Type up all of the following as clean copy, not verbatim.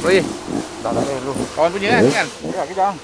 Wih, Tak ada dulu. kawan punya kan? Kan? Ya, kejang.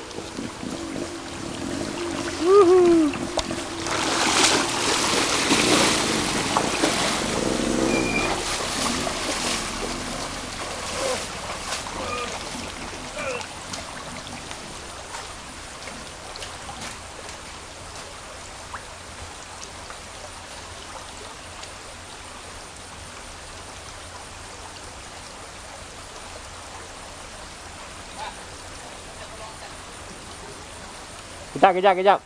Kejap.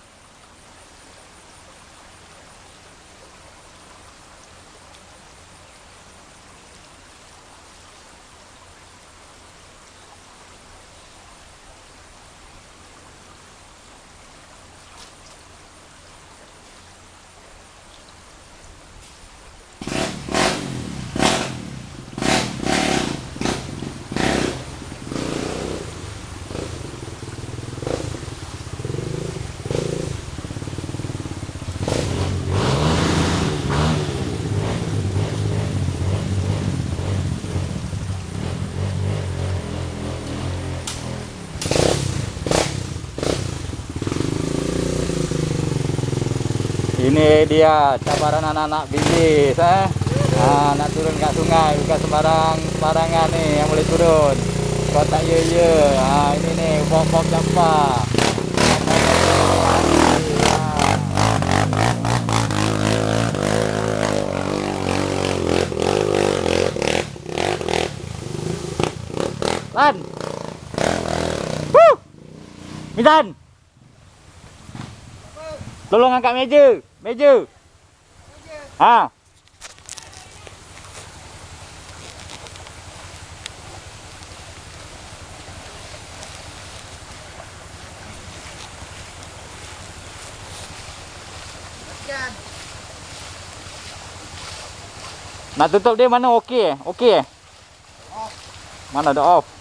Ini dia cabaran anak-anak bisnis, nak turun kat sungai bukan sembarangan nih yang boleh turun. Kau tak ya. Ini nih pok-pok campak. Lan. Mizan. Tolong angkat meja. Ha. Nak tutup dia mana okey? Okey. Mana dah off?